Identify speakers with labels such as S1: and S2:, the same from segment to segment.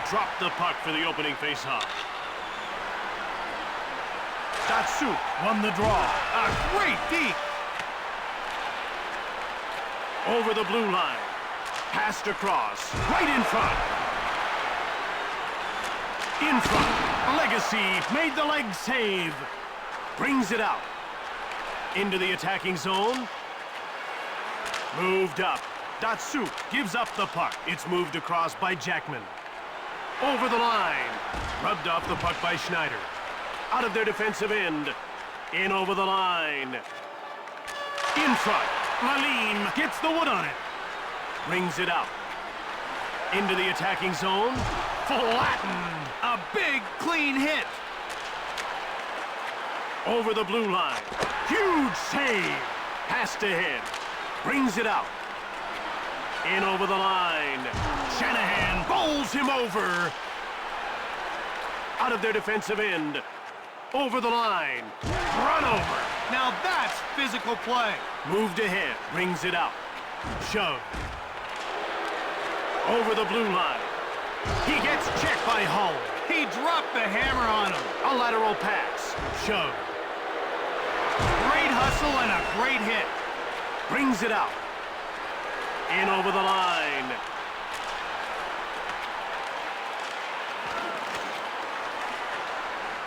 S1: dropped the puck for the opening faceoff. Datsuk won the draw. A great deke. Over the blue line. Passed across. Right in front. In front. Legacy made the leg save. Brings it out. Into the attacking zone. Moved up. Datsuk gives up the puck. It's moved across by Jackman. Over the line. Rubbed off the puck by Schneider. Out of their defensive end. In over the line. In front. Laline gets the wood on it. Brings it out. Into the attacking zone. Flattened. A big, clean hit. Over the blue line. Huge save. Passed ahead. Brings it out. In over the line. Shanahan bowls him over. Out of their defensive end. Over the line. Run over. Now that's physical play. Moved ahead. Brings it out. Shove. Over the blue line. He gets checked by Hull. He dropped the hammer on him. A lateral pass. Shove. Great hustle and a great hit. Brings it out. In over the line.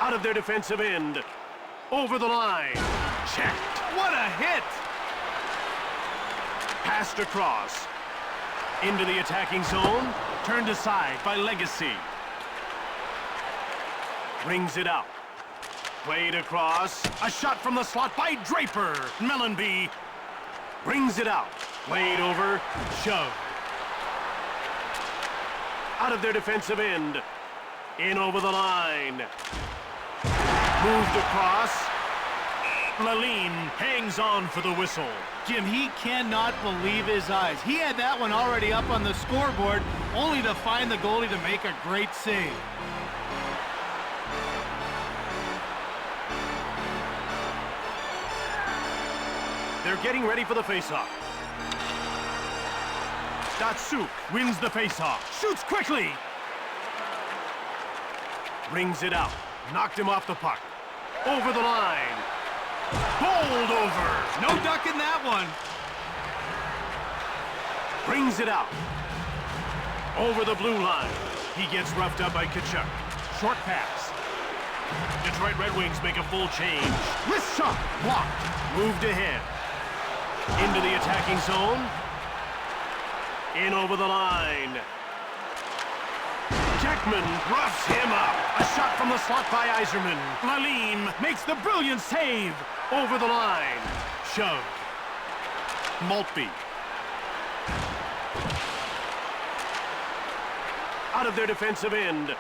S1: Out of their defensive end. Over the line. Checked. What a hit! Passed across. Into the attacking zone. Turned aside by Legacy. Brings it out. Played across. A shot from the slot by Draper. Mellenby brings it out. Played over. Shove. Out of their defensive end. In over the line. Moved across. Laline hangs on for the whistle.
S2: Jim, he cannot believe his eyes. He had that one already up on the scoreboard, only to find the goalie to make a great save.
S1: They're getting ready for the faceoff. Datsuk wins the faceoff. Shoots quickly. Brings it out. Knocked him off the puck. Over the line. Bowled over.
S2: No ducking that one.
S1: Brings it out. Over the blue line. He gets roughed up by Tkachuk. Short pass. Detroit Red Wings make a full change. Wrist shot. Blocked. Moved ahead. Into the attacking zone. In over the line. Jackman roughs him up. A shot from the slot by Yzerman. Laline makes the brilliant save. Over the line. Shove. Maltby. Out of their defensive end.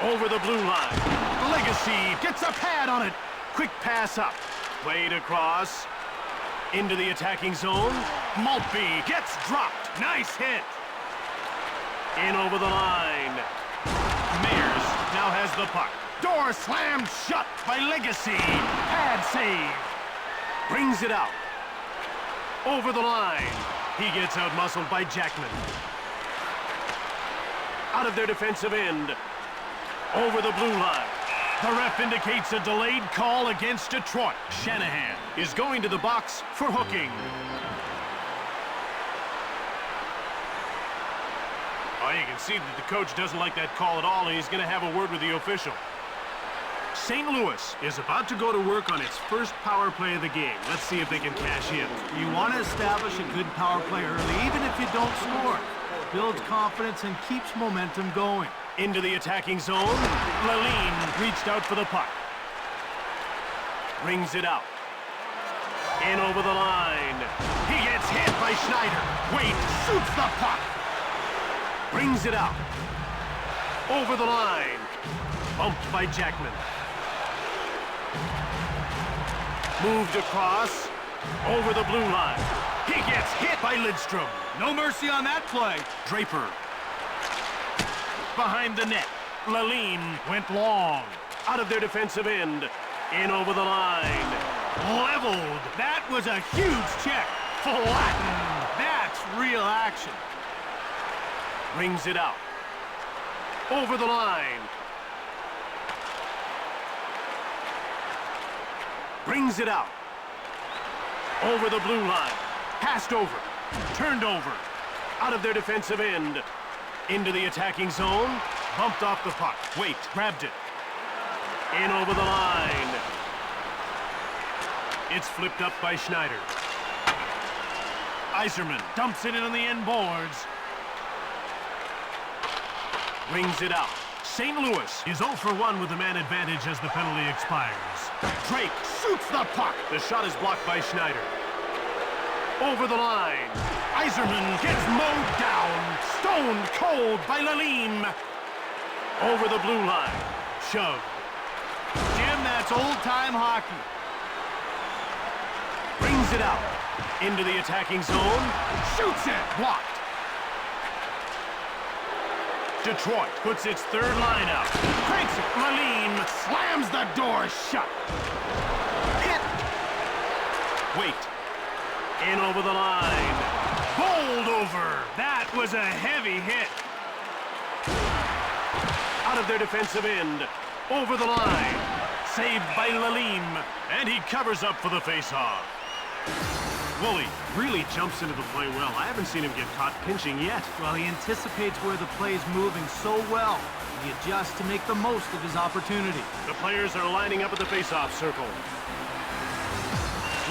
S1: Over the blue line. Legacy gets a pad on it. Quick pass up. Played across. Into the attacking zone. Maltby gets dropped. Nice hit. In over the line. Mears now has the puck. Door slammed shut by Legacy. Pad save. Brings it out. Over the line. He gets out-muscled by Jackman. Out of their defensive end. Over the blue line. The ref indicates a delayed call against Detroit. Shanahan is going to the box for hooking. Oh, you can see that the coach doesn't like that call at all, and he's going to have a word with the official. St. Louis is about to go to work on its first power play of the game. Let's see if they can cash in.
S2: You want to establish a good power play early, even if you don't score. Builds confidence and keeps momentum going.
S1: Into the attacking zone. Laline reached out for the puck. Brings it out. In over the line. He gets hit by Schneider. Wade shoots the puck. Brings it out. Over the line. Bumped by Jackman. Moved across. Over the blue line. He gets hit by Lidstrom.
S2: No mercy on that play.
S1: Draper. Behind the net. Laline went long. Out of their defensive end. In over the line. Leveled.
S2: That was a huge check.
S1: Flattened.
S2: That's real action.
S1: Brings it out. Over the line. Brings it out. Over the blue line. Passed over. Turned over. Out of their defensive end. Into the attacking zone. Bumped off the puck. Wait, grabbed it. In over the line. It's flipped up by Schneider. Yzerman dumps it in on the end boards. Brings it out. St. Louis is 0 for 1 with the man advantage as the penalty expires. Drake shoots the puck. The shot is blocked by Schneider. Over the line. Yzerman gets mowed down. Stoned cold by Lalime. Over the blue line. Shove.
S2: Jim, that's old-time hockey.
S1: Brings it out. Into the attacking zone. Shoots it. Blocked. Detroit puts its third line out. Cranks it. Lalime slams the door shut. Hit. Wait. In over the line. Bowled over. That was a heavy hit. Out of their defensive end. Over the line. Saved by Lalime. And he covers up for the faceoff. Woolley really jumps into the play well. I haven't seen him get caught pinching yet.
S2: Well, he anticipates where the play's moving so well. He adjusts to make the most of his opportunity.
S1: The players are lining up at the faceoff circle.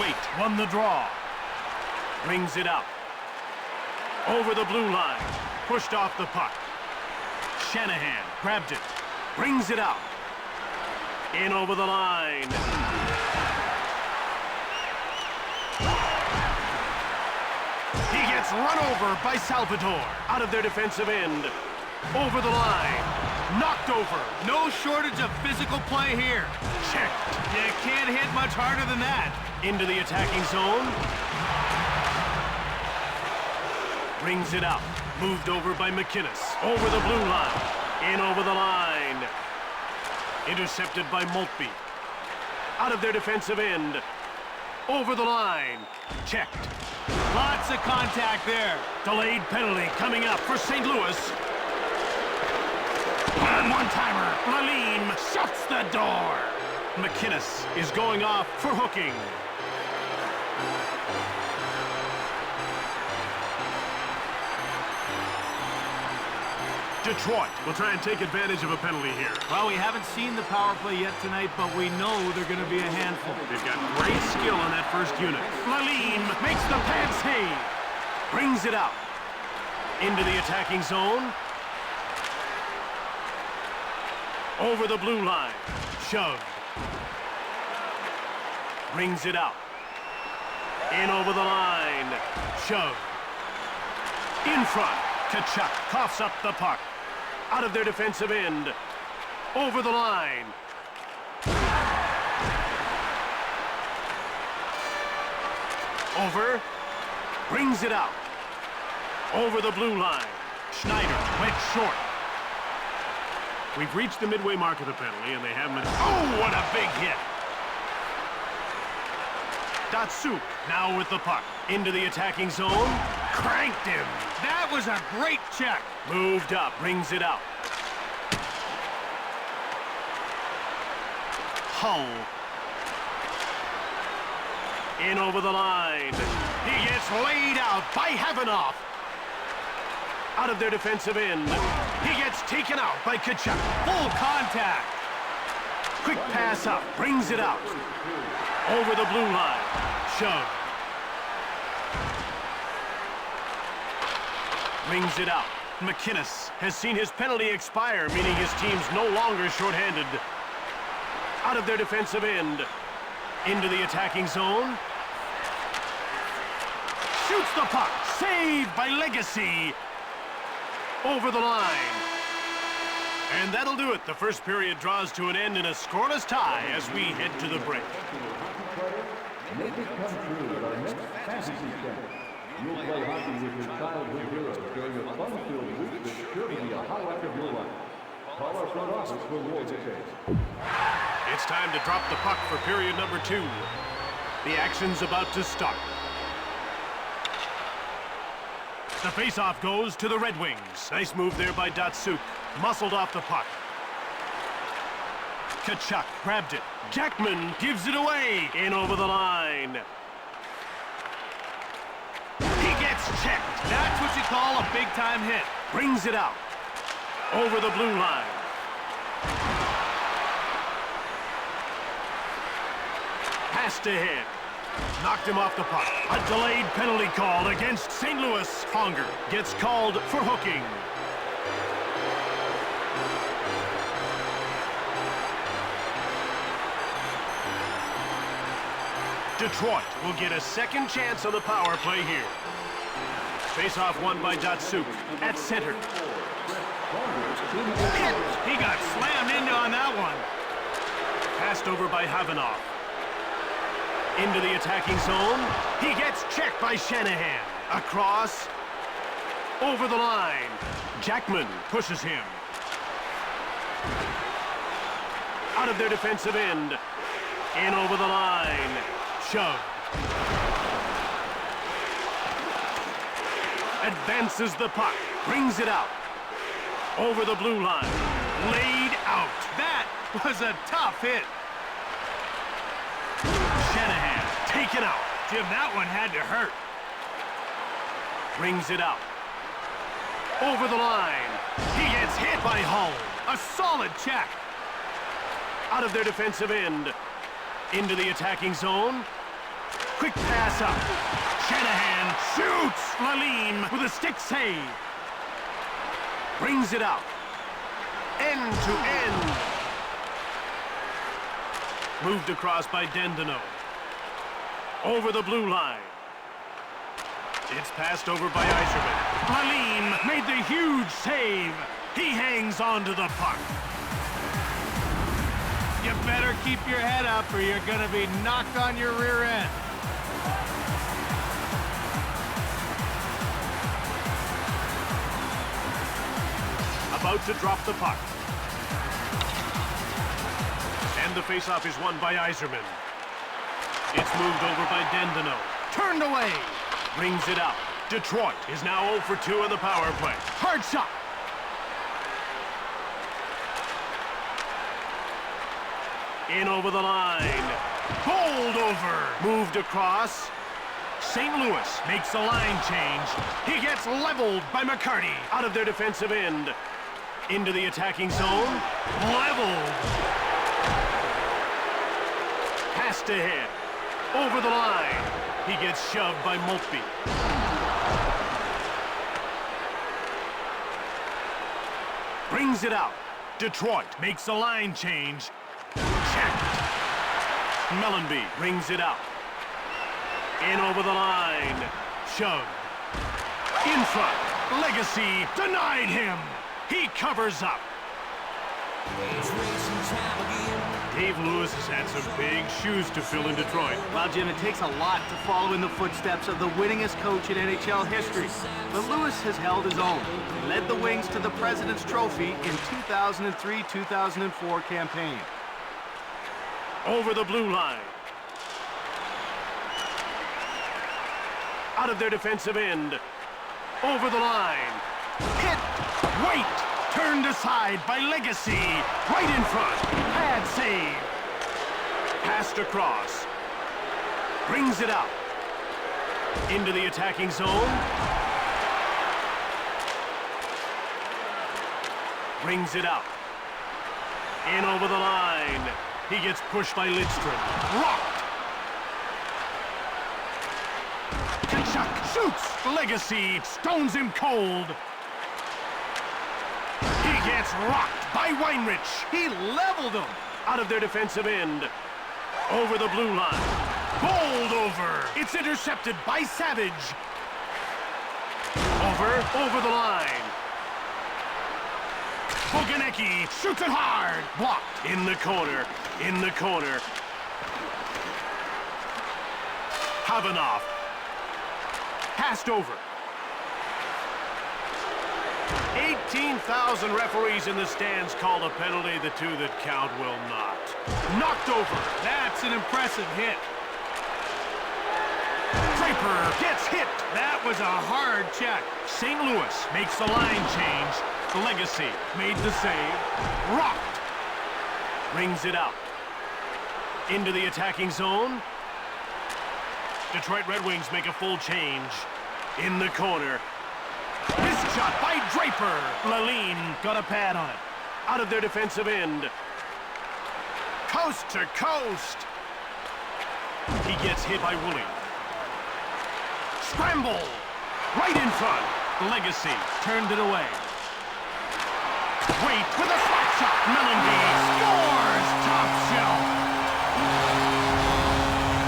S1: Wait, won the draw. Brings it out. Over the blue line. Pushed off the puck. Shanahan grabbed it. Brings it out. In over the line. He gets run over by Salvador. Out of their defensive end. Over the line. Knocked over.
S2: No shortage of physical play here.
S1: Checked.
S2: You can't hit much harder than that.
S1: Into the attacking zone. Brings it out. Moved over by McInnes. Over the blue line. In over the line. Intercepted by Maltby. Out of their defensive end. Over the line. Checked.
S2: Lots of contact there.
S1: Delayed penalty coming up for St. Louis. One-timer. Lalime shuts the door. McInnes is going off for hooking. Detroit will try and take advantage of a penalty here.
S2: Well, we haven't seen the power play yet tonight, but we know they're going to be a handful.
S1: They've got great skill in that first unit. Lalime makes the pad save. Brings it out. Into the attacking zone. Over the blue line. Shove. Brings it out. In over the line. Shove. In front. Tkachuk coughs up the puck. Out of their defensive end. Over the line. Over. Brings it out. Over the blue line. Schneider went short. We've reached the midway mark of the penalty, and they haven't been... Oh, what a big hit! Datsuk now with the puck. Into the attacking zone. Cranked him.
S2: That was a great check.
S1: Moved up, brings it out. Hull. In over the line. He gets laid out by Havanoff. Out of their defensive end. He gets taken out by Tkachuk.
S2: Full contact.
S1: Quick pass up, brings it out. Over the blue line. Shove. Brings it out. McInnes has seen his penalty expire, meaning his team's no longer shorthanded. Out of their defensive end. Into the attacking zone. Shoots the puck. Saved by Legacy. Over the line. And that'll do it. The first period draws to an end in a scoreless tie as we head to the break.
S3: Make it come true with our next fantasy camp. You'll play hockey with your childhood heroes during a fun-filled week that's sure to be a highlight of your life. Call our front office for more details.
S1: It's time to drop the puck for period number 2. The action's about to start. The faceoff goes to the Red Wings. Nice move there by Datsuk. Muscled off the puck. Kachuk grabbed it. Jackman gives it away. In over the line. He gets checked.
S2: That's what you call a big-time hit.
S1: Brings it out. Over the blue line. Passed ahead. Knocked him off the puck. A delayed penalty called against St. Louis. Conger gets called for hooking. Detroit will get a second chance on the power play here. Face-off won by Datsuk at center.
S2: Hit! He got slammed into on that one.
S1: Passed over by Havanov. Into the attacking zone. He gets checked by Shanahan. Across. Over the line. Jackman pushes him. Out of their defensive end. In over the line. Shove. Advances the puck. Brings it out. Over the blue line. Laid out.
S2: That was a tough hit.
S1: Shanahan taken out.
S2: Jim, that one had to hurt.
S1: Brings it out. Over the line. He gets hit by Hull.
S2: A solid check.
S1: Out of their defensive end. Into the attacking zone. Quick pass up. Shanahan shoots. Lalim with a stick save. Brings it out. End to end. Moved across by Dendino. Over the blue line. It's passed over by Yzerman. Lalim made the huge save. He hangs onto the puck.
S2: You better keep your head up or you're going to be knocked on your rear end.
S1: About to drop the puck. And the faceoff is won by Yzerman. It's moved over by Dendino. Turned away. Brings it out. Detroit is now 0 for 2 on the power play. Hard shot. In over the line. Bowled over. Moved across. St. Louis makes a line change. He gets leveled by McCarty. Out of their defensive end. Into the attacking zone. Leveled. Passed ahead. Over the line. He gets shoved by Maltby. Brings it out. Detroit makes a line change. Checked. Mellenby brings it out. In over the line. Shoved. In front. Legacy denied him. He covers up. Dave Lewis has had some big shoes to fill in Detroit.
S2: Well, Jim, it takes a lot to follow in the footsteps of the winningest coach in NHL history. But Lewis has held his own. He led the Wings to the President's Trophy in 2003-2004 campaign.
S1: Over the blue line. Out of their defensive end. Over the line. Hit. Wait. Turned aside by Legacy. Right in front. Bad save. Passed across. Brings it out. Into the attacking zone. Brings it out. In over the line. He gets pushed by Lidstrom. Rocked. Kachuk shoots. Legacy stones him cold. He gets rocked by Weinrich. He leveled him. Out of their defensive end. Over the blue line. Bowled over. It's intercepted by Savage. Over the line. Boganecki shoots it hard. Blocked. In the corner. In the corner. Havanov. Passed over. 18,000 referees in the stands call a penalty. The two that count will not. Knocked over.
S2: That's an impressive hit.
S1: Draper Draper gets hit.
S2: That was a hard check.
S1: St. Louis makes the line change. Legacy made the save. Rocked. Brings it out. Into the attacking zone. Detroit Red Wings make a full change. In the corner. Missed shot by Draper. Lalline got a pad on it. Out of their defensive end. Coast to coast. He gets hit by Woolley. Scramble. Right in front. Legacy turned it away. Wait with a slap shot. Mellenby scores. Top shelf.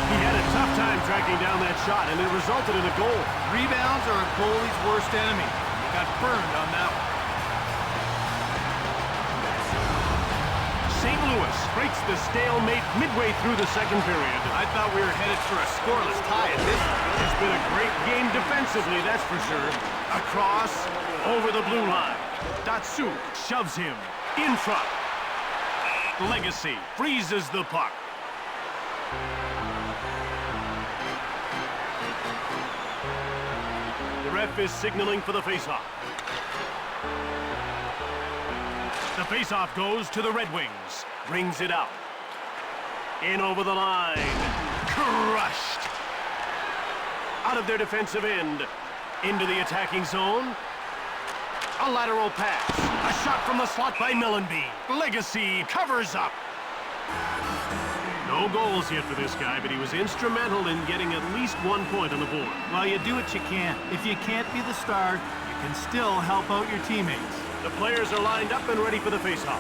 S1: He had a tough time tracking down that shot, and it resulted in a goal.
S2: Rebounds are a goalie's worst enemy. He got burned on that one.
S1: St. Louis breaks the stalemate midway through the second period.
S2: I thought we were headed for a scoreless tie at this point.
S1: It's been a great game defensively, that's for sure. Across, over the blue line. Datsuk shoves him in front. Legacy freezes the puck. The ref is signaling for the faceoff. The faceoff goes to the Red Wings. Brings it out. In over the line. Crushed. Out of their defensive end. Into the attacking zone. A lateral pass. A shot from the slot by Mellenby. Legacy covers up. No goals yet for this guy, but he was instrumental in getting at least 1 point on the board.
S2: Well, you do what you can. If you can't be the star, you can still help out your teammates.
S1: The players are lined up and ready for the faceoff.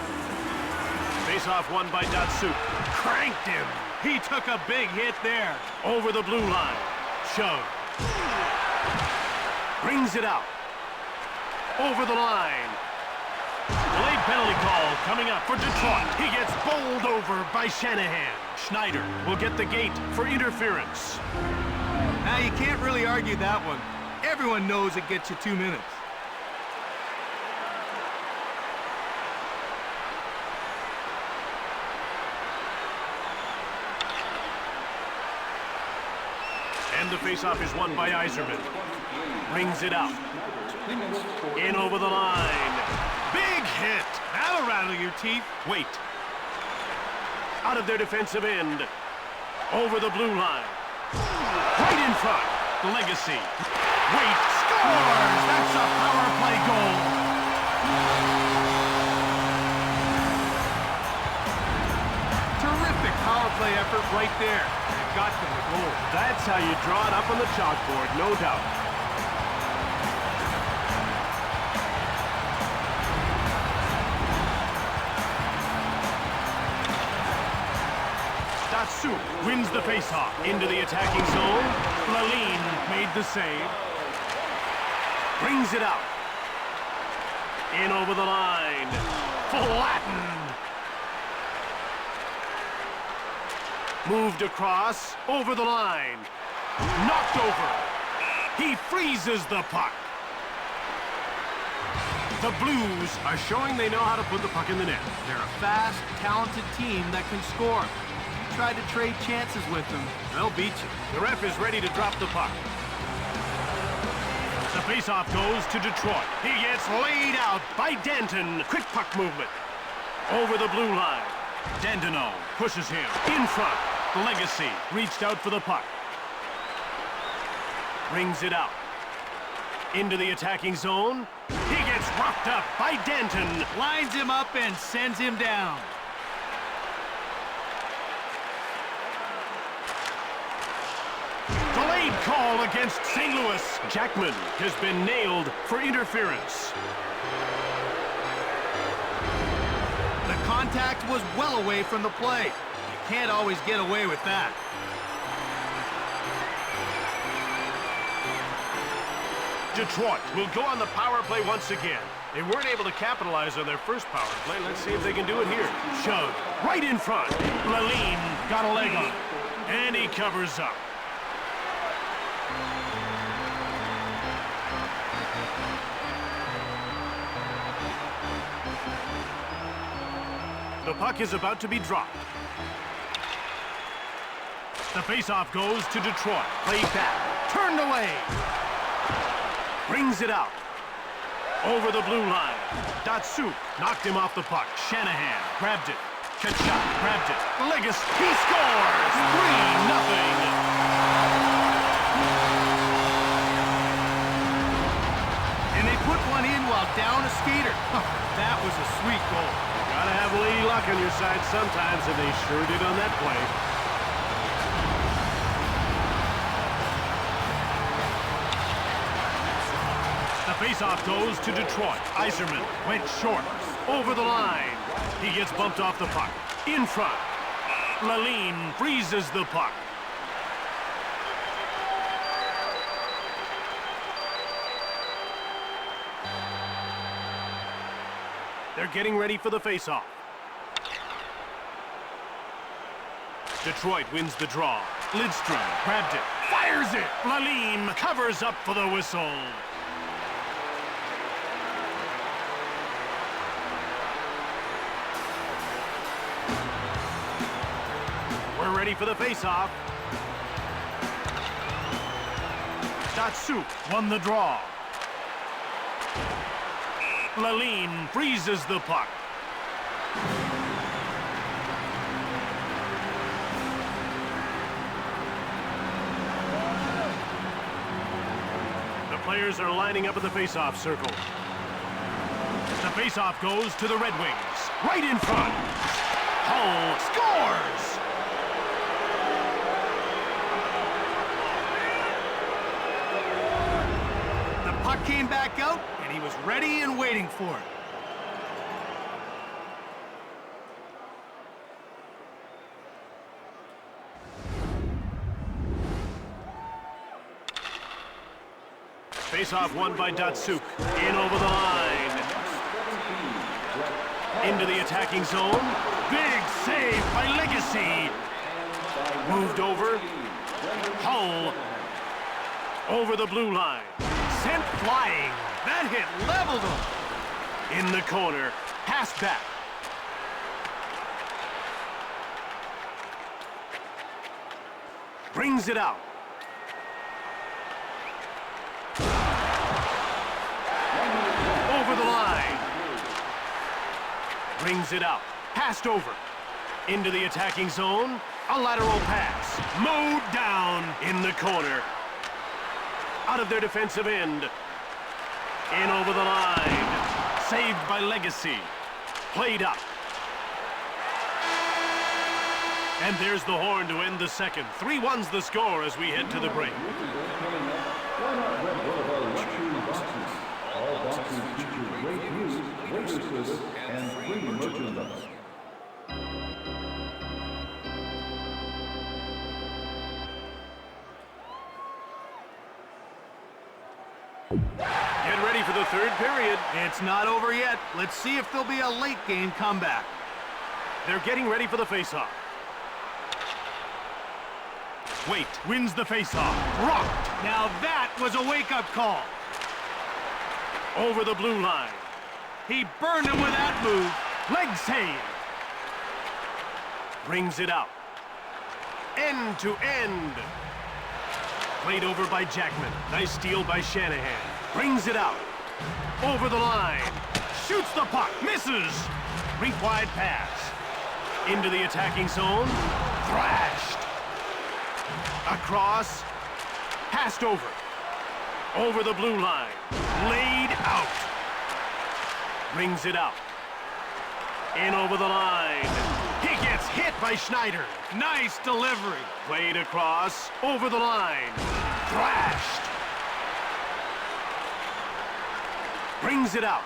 S1: Faceoff won by Datsuk. Cranked him.
S2: He took a big hit there.
S1: Over the blue line. Shove. Brings it out. Over the line. Delayed penalty call coming up for Detroit. He gets bowled over by Shanahan. Schneider will get the gate for interference.
S2: Now, you can't really argue that one. Everyone knows it gets you 2 minutes.
S1: And the faceoff is won by Yzerman. Brings it out. In over the line. Big hit.
S2: That'll rattle your teeth.
S1: Wait. Out of their defensive end. Over the blue line. Right in front. Legacy. Wait. Scores! That's a power play goal.
S2: Terrific power play effort right there. It got them the goal.
S1: That's how you draw it up on the chalkboard, no doubt. Datsuk wins the faceoff into the attacking zone. Lalline made the save. Brings it out. In over the line. Flattened. Moved across. Over the line. Knocked over. He freezes the puck. The Blues are showing they know how to put the puck in the net.
S2: They're a fast, talented team that can score. You try to trade chances with them, they'll beat you.
S1: The ref is ready to drop the puck. The faceoff goes to Detroit. He gets laid out by Danton. Quick puck movement. Over the blue line. Dandino pushes him in front. Legacy reached out for the puck. Brings it out. Into the attacking zone. He gets rocked up by Danton.
S2: Lines him up and sends him down.
S1: Delayed call against St. Louis. Jackman has been nailed for interference.
S2: The contact was well away from the play. You can't always get away with that.
S1: Detroit will go on the power play once again. They weren't able to capitalize on their first power play. Let's see if they can do it here. Shove right in front. Lalline got a leg on it, and he covers up. The puck is about to be dropped. The faceoff goes to Detroit. Played back. Turned away. Brings it out. Over the blue line. Datsuk knocked him off the puck. Shanahan grabbed it. Kachuk grabbed it. Legacy. He scores! 3-0.
S2: And they put one in while down a skater. That was a sweet goal.
S1: Gotta have lady luck on your side sometimes, and they sure did on that play. The faceoff goes to Detroit. Yzerman went short. Over the line. He gets bumped off the puck. In front. Lalline freezes the puck. They're getting ready for the faceoff. Detroit wins the draw. Lidstrom grabbed it. Fires it. Lalline covers up for the whistle. We're ready for the faceoff. Datsuk won the draw. Lalline freezes the puck. The players are lining up in the faceoff circle. The faceoff goes to the Red Wings. Right in front. Hull scores!
S2: Puck came back out, and he was ready and waiting for it.
S1: Face-off won by Datsuk. In over the line. Into the attacking zone. Big save by Legacy. Moved over. Hull. Over the blue line. Sent flying. That hit leveled him. In the corner. Pass back. Brings it out. Over the line. Brings it out. Passed over. Into the attacking zone. A lateral pass. Mowed down in the corner. Out of their defensive end. In over the line. Saved by Legacy. Played up. And there's the horn to end the second. 3-1's the score as we head to the break.
S3: Why not rent one of our luxury boxes? All boxes feature great views, waiter service, and free merchandise.
S1: Get ready for the third period.
S2: It's not over yet. Let's see if there'll be a late game comeback.
S1: They're getting ready for the faceoff. Wait, wins the faceoff. Rocked.
S2: Now that was a wake-up call.
S1: Over the blue line.
S2: He burned him with that move.
S1: Leg save. Brings it out. End to end. Played over by Jackman. Nice steal by Shanahan. Brings it out. Over the line. Shoots the puck. Misses. Rink-wide pass. Into the attacking zone. Thrashed. Across. Passed over. Over the blue line. Laid out. Brings it out. In over the line. He gets hit by Schneider. Nice delivery. Played across. Over the line. Thrashed. Brings it out.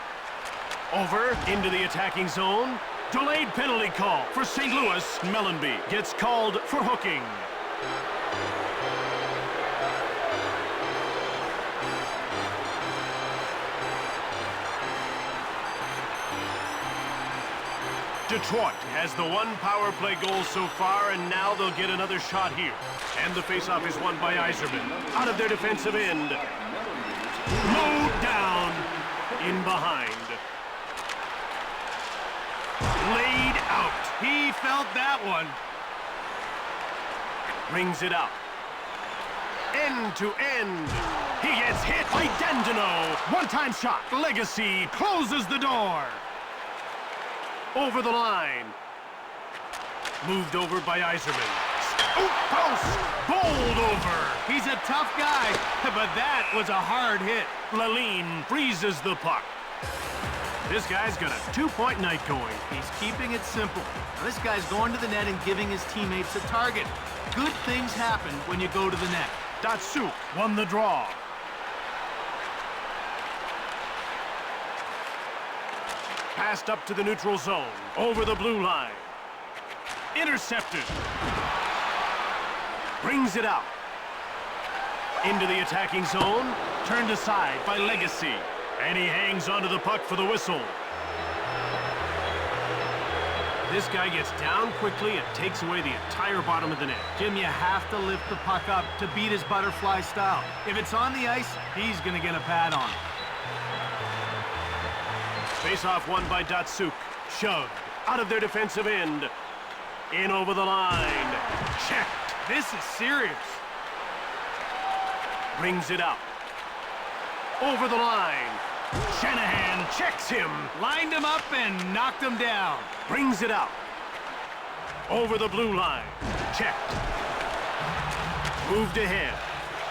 S1: Over into the attacking zone. Delayed penalty call for St. Louis. Mellenby gets called for hooking. Detroit has the one power play goal so far, and now they'll get another shot here. And the faceoff is won by Yzerman. Out of their defensive end. Mowed down. In behind. Laid out.
S2: He felt that one.
S1: Brings it out. end to end. He gets hit by Dandino. One-time shot. Legacy closes the door. Over the line. Moved over by Yzerman. Scoop post. Bowled over.
S2: He's a tough guy, but that was a hard hit.
S1: Lalime freezes the puck. This guy's got a 2-point night going.
S2: He's keeping it simple. Now, this guy's going to the net and giving his teammates a target. Good things happen when you go to the net.
S1: Datsuk won the draw. Passed up to the neutral zone. Over the blue line. Intercepted. Brings it out. Into the attacking zone. Turned aside by Legacy. And he hangs onto the puck for the whistle. This guy gets down quickly and takes away the entire bottom of the net.
S2: Jim, you have to lift the puck up to beat his butterfly style. If it's on the ice, he's going to get a pad on.
S1: Face-off won by Datsuk. Shoved out of their defensive end. In over the line. Checked.
S2: This is serious.
S1: Brings it out. Over the line. Shanahan checks him.
S2: Lined him up and knocked him down.
S1: Brings it out. Over the blue line. Checked. Moved ahead.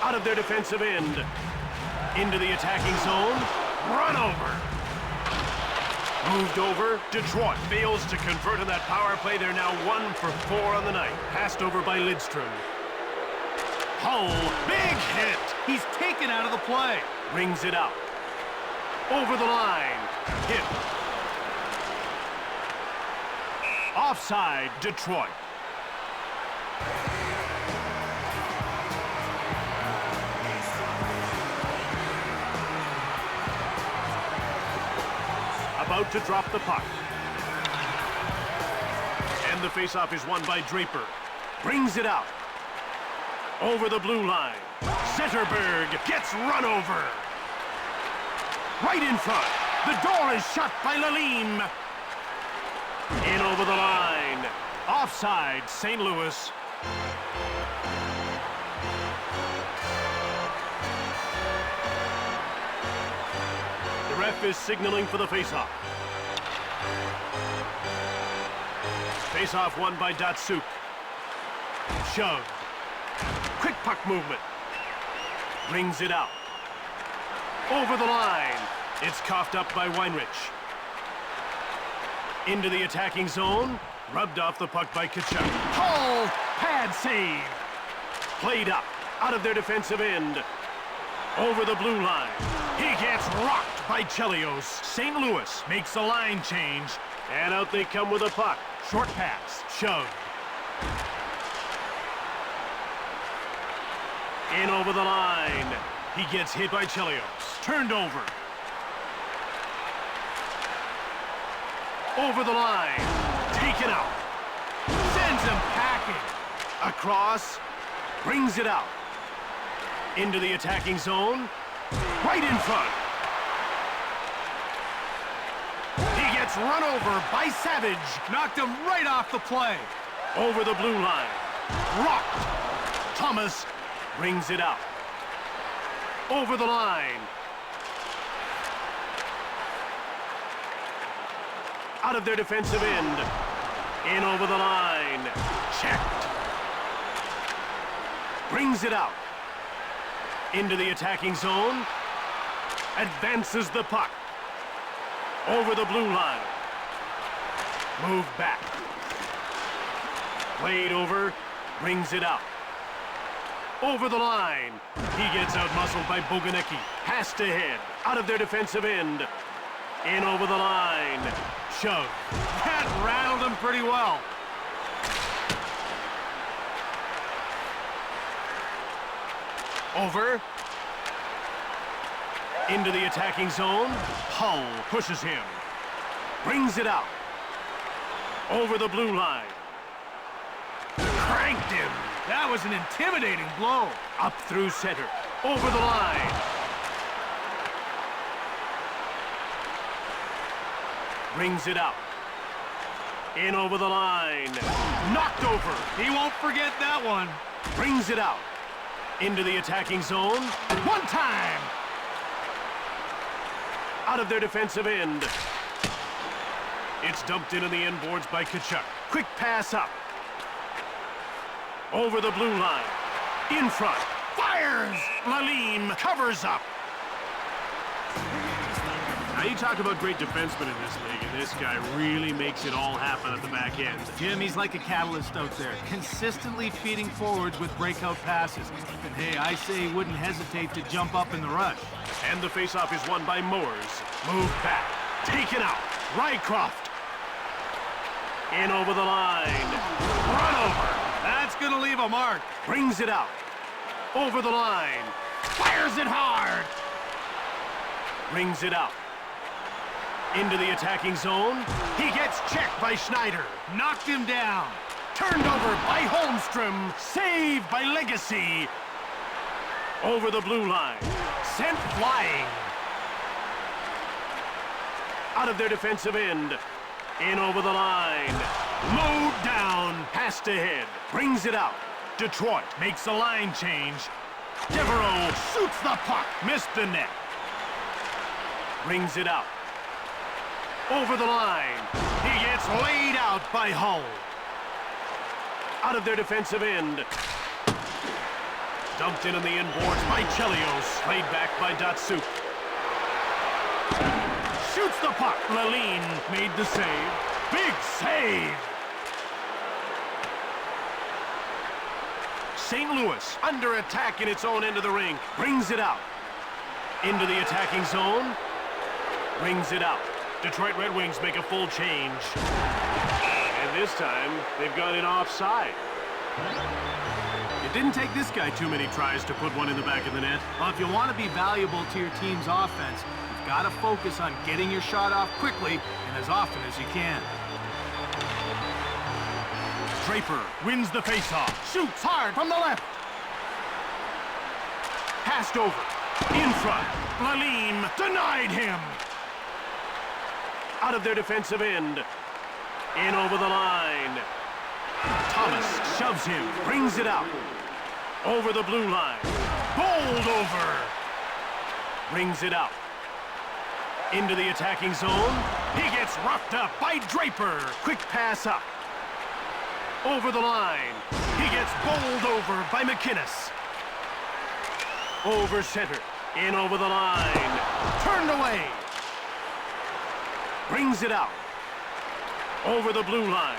S1: Out of their defensive end. Into the attacking zone. Run over. Moved over. Detroit fails to convert on that power play. They're now 1 for 4 on the night. Passed over by Lidstrom. Hull. Big hit.
S2: He's taken out of the play.
S1: Brings it out. Over the line. Hit. Offside, Detroit. About to drop the puck. And the faceoff is won by Draper. Brings it out. Over the blue line. Zetterberg gets run over. Right in front. The door is shut by Lalime. In over the line. Offside, St. Louis. The ref is signaling for the faceoff. Faceoff won by Datsuk. Shoved. Quick puck movement. Brings it out. Over the line. It's coughed up by Weinrich. Into the attacking zone. Rubbed off the puck by Kachuk. Hull! Pad save. Played up. Out of their defensive end. Over the blue line. He gets rocked by Chelios. St. Louis makes a line change. And out they come with a puck. Short pass. Shoved. In over the line. He gets hit by Chelios. Turned over. Over the line. Taken out.
S2: Sends him packing.
S1: Across. Brings it out. Into the attacking zone. Right in front. He gets run over by Savage.
S2: Knocked him right off the play.
S1: Over the blue line. Rocked. Thomas brings it out. Over the line. Out of their defensive end. In over the line. Checked. Brings it out. Into the attacking zone. Advances the puck. Over the blue line. Moved back. Played over. Brings it out. Over the line. He gets out-muscled by Boganecki. Passed ahead. Out of their defensive end. In over the line. Shove.
S2: That rattled him pretty well.
S1: Over. Into the attacking zone. Hull pushes him. Brings it out. Over the blue line. Cranked him.
S2: That was an intimidating blow.
S1: Up through center. Over the line. Brings it out. In over the line. Knocked over.
S2: He won't forget that one.
S1: Brings it out. Into the attacking zone. One time! Out of their defensive end. It's dumped into the end boards by Tkachuk. Quick pass up. Over the blue line. In front. Fires! Laline covers up. Now you talk about great defensemen in this league, and this guy really makes it all happen at the back end.
S2: Jim, he's like a catalyst out there, consistently feeding forwards with breakout passes. And hey, I say he wouldn't hesitate to jump up in the rush.
S1: And the faceoff is won by Moores. Moved back. Taken out. Rycroft. In over the line. Run over.
S2: That's gonna leave a mark.
S1: Brings it out. Over the line. Fires it hard. Brings it out. Into the attacking zone. He gets checked by Schneider.
S2: Knocked him down.
S1: Turned over by Holmstrom. Saved by Legacy. Over the blue line. Sent flying. Out of their defensive end. In over the line. Mowed down. Passed ahead. Brings it out. Detroit makes a line change. Devereaux shoots the puck. Missed the net. Brings it out. Over the line. He gets laid out by Hull. Out of their defensive end. Dumped in the inboards by Chelios. Laid back by Datsuk. Shoots the puck. Laline made the save. Big save. St. Louis under attack in its own end of the rink. Brings it out. Into the attacking zone. Brings it out. Detroit Red Wings make a full change. And this time, they've got it offside. It didn't take this guy too many tries to put one in the back of the net.
S2: Well, if you want to be valuable to your team's offense, you've got to focus on getting your shot off quickly and as often as you can.
S1: Draper wins the faceoff. Shoots hard from the left. Passed over. In front. Laline denied him. Out of their defensive end. In over the line. Thomas shoves him. Brings it out. Over the blue line. Bowled over. Brings it out. Into the attacking zone. He gets roughed up by Draper. Quick pass up. Over the line. He gets bowled over by McInnes. Over center. In over the line. Turned away. Brings it out. Over the blue line.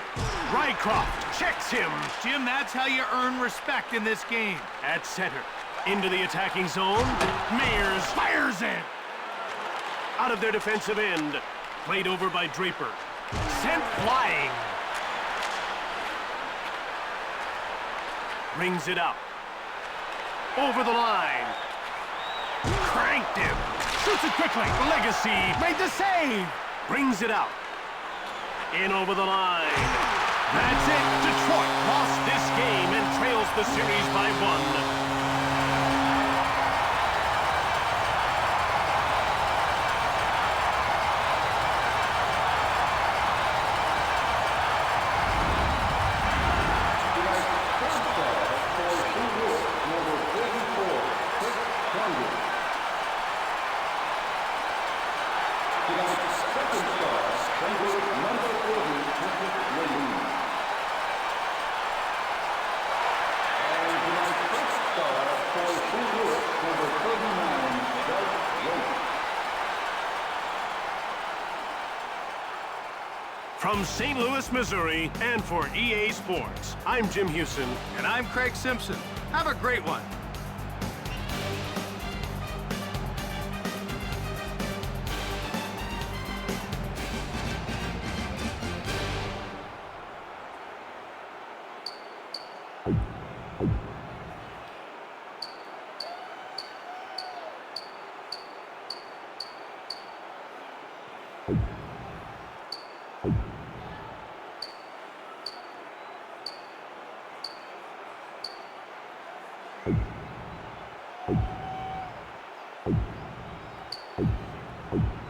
S1: Rycroft checks him.
S2: Jim, that's how you earn respect in this game.
S1: At center. Into the attacking zone. Meyers fires it. Out of their defensive end. Played over by Draper. Sent flying. Brings it out. Over the line. Cranked him. Shoots it quickly. Legacy made the save. Brings it out. In over the line. That's it. Detroit lost this game and trails the series by 1. From St. Louis, Missouri, and for EA Sports, I'm Jim Houston.
S2: And I'm Craig Simpson. Have a great one.
S4: Hey.